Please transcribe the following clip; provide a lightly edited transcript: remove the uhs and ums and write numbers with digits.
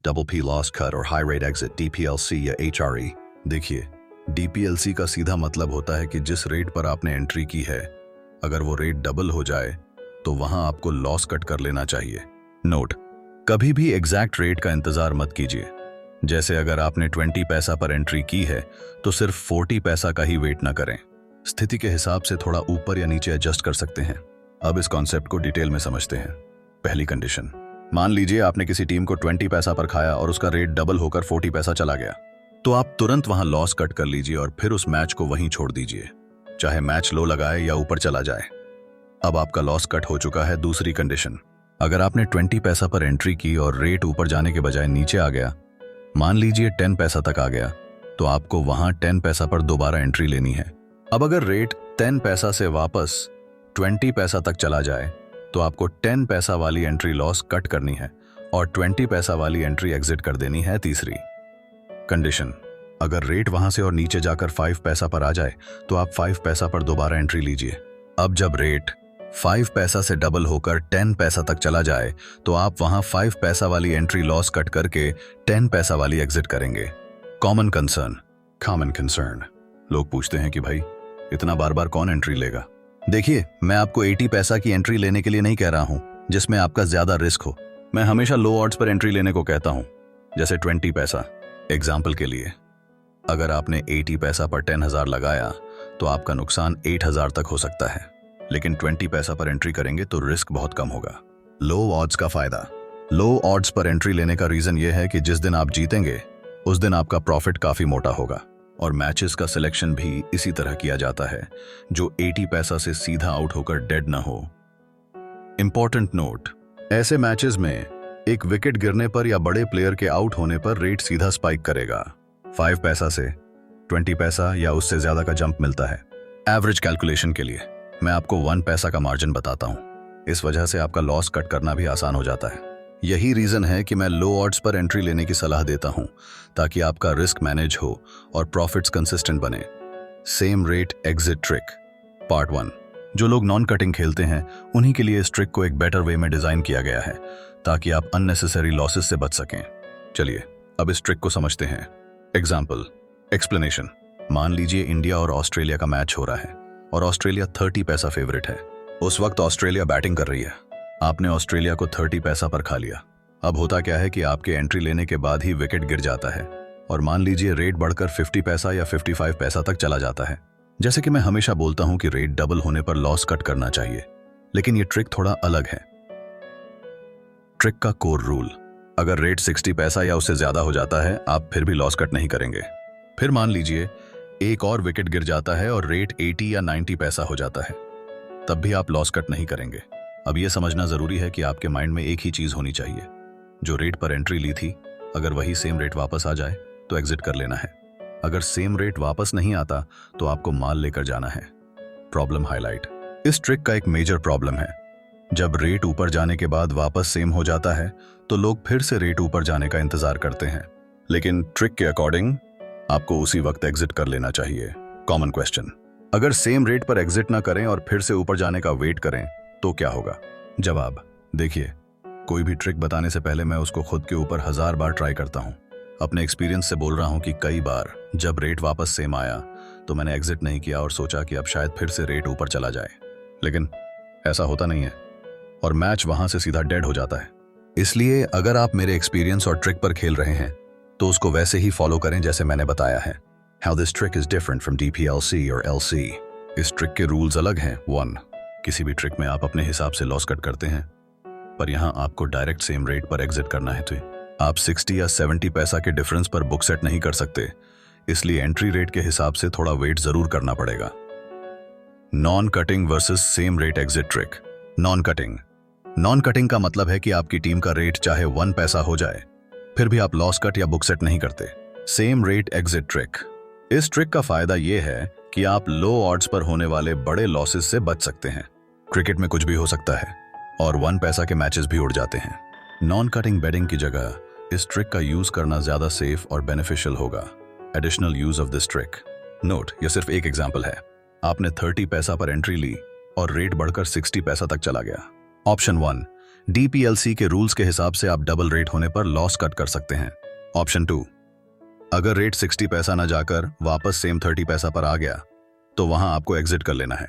Double P loss cut और high rate exit डीपीएलसी या HRE. देखिए, डीपीएलसी का सीधा मतलब होता है कि जिस रेट पर आपने एंट्री की है, अगर वो रेट डबल हो जाए तो वहां आपको लॉस कट कर लेना चाहिए। नोट, कभी भी एग्जैक्ट रेट का इंतजार मत कीजिए। जैसे अगर आपने 20 पैसा पर एंट्री की है तो सिर्फ 40 पैसा का ही वेट ना करें। स्थिति के हिसाब से थोड़ा ऊपर या नीचे एडजस्ट कर सकते हैं। अब इस कॉन्सेप्ट को डिटेल में समझते हैं। पहली कंडीशन, मान लीजिए आपने किसी टीम को 20 पैसा पर खाया और उसका रेट डबल होकर 40 पैसा चला गया, तो आप तुरंत वहां लॉस कट कर लीजिए और फिर उस मैच को वहीं छोड़ दीजिए, चाहे मैच लो लगाए या ऊपर चला जाए। अब आपका लॉस कट हो चुका है। दूसरी कंडीशन, अगर आपने 20 पैसा पर एंट्री की और रेट ऊपर जाने के बजाय नीचे आ गया, मान लीजिए 10 पैसा तक आ गया, तो आपको वहां 10 पैसा पर दोबारा एंट्री लेनी है। अब अगर रेट 10 पैसा से वापस 20 पैसा तक चला जाए तो आपको 10 पैसा वाली एंट्री लॉस कट करनी है और 20 पैसा वाली एंट्री एग्जिट कर देनी है। तीसरी कंडीशन, अगर रेट वहां से और नीचे जाकर 5 पैसा पर आ जाए तो आप 5 पैसा पर दोबारा एंट्री लीजिए। अब जब रेट 5 पैसा से डबल होकर 10 पैसा तक चला जाए तो आप वहां 5 पैसा वाली एंट्री लॉस कट करके 10 पैसा वाली एग्जिट करेंगे। कॉमन कंसर्न, लोग पूछते हैं कि भाई इतना बार बार कौन एंट्री लेगा। देखिए, मैं आपको 80 पैसा की एंट्री लेने के लिए नहीं कह रहा हूं जिसमें आपका ज्यादा रिस्क हो। मैं हमेशा लो ऑड्स पर एंट्री लेने को कहता हूं, जैसे 20 पैसा। एग्जाम्पल के लिए, अगर आपने 80 पैसा पर 10,000 लगाया तो आपका नुकसान 8,000 तक हो सकता है, लेकिन 20 पैसा पर एंट्री करेंगे तो रिस्क बहुत कम होगा। लो ऑड्स का फायदा, लो ऑड्स पर एंट्री लेने का रीजन यह है कि जिस दिन आप जीतेंगे उस दिन आपका प्रॉफिट काफी मोटा होगा और मैचेस का सिलेक्शन भी इसी तरह किया जाता है जो 80 पैसा से सीधा आउट होकर डेड ना हो। इंपॉर्टेंट नोट, ऐसे मैचेस में एक विकेट गिरने पर या बड़े प्लेयर के आउट होने पर रेट सीधा स्पाइक करेगा। 5 पैसा से 20 पैसा या उससे ज्यादा का जंप मिलता है। एवरेज कैलकुलेशन के लिए मैं आपको 1 पैसा का मार्जिन बताता हूं। इस वजह से आपका लॉस कट करना भी आसान हो जाता है। यही रीजन है कि मैं लो ऑड्स पर एंट्री लेने की सलाह देता हूं, ताकि आपका रिस्क मैनेज हो और प्रॉफिट्स कंसिस्टेंट बने। Same rate exit trick part 1। जो लोग नॉन कटिंग खेलते हैं उन्हीं के लिए इस ट्रिक को एक बेटर वे में डिजाइन किया गया है ताकि आप अननेसेसरी लॉसेस से बच सकें। चलिए अब इस ट्रिक को समझते हैं। Example, explanation. मान लीजिए इंडिया और ऑस्ट्रेलिया का मैच हो रहा है और ऑस्ट्रेलिया 30 पैसा फेवरेट है। उस वक्त ऑस्ट्रेलिया बैटिंग कर रही है। आपने ऑस्ट्रेलिया को 30 पैसा पर खा लिया। अब होता क्या है कि आपके एंट्री लेने के बाद ही विकेट गिर जाता है और मान लीजिए रेट बढ़कर 50 पैसा या 55 पैसा तक चला जाता है। जैसे कि मैं हमेशा बोलता हूं कि रेट डबल होने पर लॉस कट करना चाहिए, लेकिन यह ट्रिक थोड़ा अलग है। ट्रिक का कोर रूल, अगर रेट 60 पैसा या उससे ज्यादा हो जाता है आप फिर भी लॉस कट नहीं करेंगे। फिर मान लीजिए एक और विकेट गिर जाता है और रेट 80 या 90 पैसा हो जाता है, तब भी आप लॉस कट नहीं करेंगे। अब यह समझना जरूरी है कि आपके माइंड में एक ही चीज होनी चाहिए, जो रेट पर एंट्री ली थी अगर वही सेम रेट वापस आ जाए तो एग्जिट कर लेना है। अगर सेम रेट वापस नहीं आता तो आपको माल लेकर जाना है। प्रॉब्लम हाईलाइट, इस ट्रिक का एक मेजर प्रॉब्लम है, जब रेट ऊपर जाने के बाद वापस सेम हो जाता है तो लोग फिर से रेट ऊपर जाने का इंतजार करते हैं, लेकिन ट्रिक के अकॉर्डिंग आपको उसी वक्त एग्जिट कर लेना चाहिए। कॉमन क्वेश्चन, अगर सेम रेट पर एग्जिट ना करें और फिर से ऊपर जाने का वेट करें तो क्या होगा? जवाब, देखिए, कोई भी ट्रिक बताने से पहले मैं उसको खुद के ऊपर 1000 बार ट्राई करता हूं। अपने एक्सपीरियंस से बोल रहा हूं कि कई बार जब रेट वापस सेम आया तो मैंने एग्जिट नहीं किया और सोचा कि अब शायद फिर से रेट ऊपर चला जाए, लेकिन ऐसा होता नहीं है और मैच वहां से सीधा डेड हो जाता है। इसलिए अगर आप मेरे एक्सपीरियंस और ट्रिक पर खेल रहे हैं तो उसको वैसे ही फॉलो करें जैसे मैंने बताया है। How this trick is different from DPLC or LC. इस ट्रिक के रूल्स अलग हैं। 1. किसी भी ट्रिक में आप अपने हिसाब से लॉस कट करते हैं, पर यहां आपको डायरेक्ट सेम रेट पर एग्जिट करना है, तो आप 60 या 70 पैसा के डिफरेंस पर बुक सेट नहीं कर सकते, इसलिए एंट्री रेट के हिसाब से थोड़ा वेट जरूर करना पड़ेगा। Non cutting versus same rate exit trick. Non cutting का मतलब है कि आपकी टीम का रेट चाहे 1 पैसा हो जाए फिर भी आप लॉस कट या बुक सेट नहीं करते। सेम रेट एग्जिट ट्रिक, इस ट्रिक का फायदा यह है कि आप लो ऑड्स पर होने वाले बड़े लॉसेस से बच सकते हैं। क्रिकेट में कुछ भी हो सकता है और 1 पैसा के मैचेस भी उड़ जाते हैं। नॉन कटिंग बेटिंग की जगह इस ट्रिक का यूज करना ज्यादा सेफ और बेनिफिशियल होगा। Additional use of this trick. Note, यह सिर्फ एक एग्जाम्पल है। आपने 30 पैसा पर एंट्री ली और रेट बढ़कर 60 पैसा तक चला गया। ऑप्शन 1, डीपीएलसी के रूल्स के हिसाब से आप डबल रेट होने पर लॉस कट कर सकते हैं। ऑप्शन 2, अगर रेट 60 पैसा न जाकर वापस सेम 30 पैसा पर आ गया तो वहां आपको एग्जिट कर लेना है।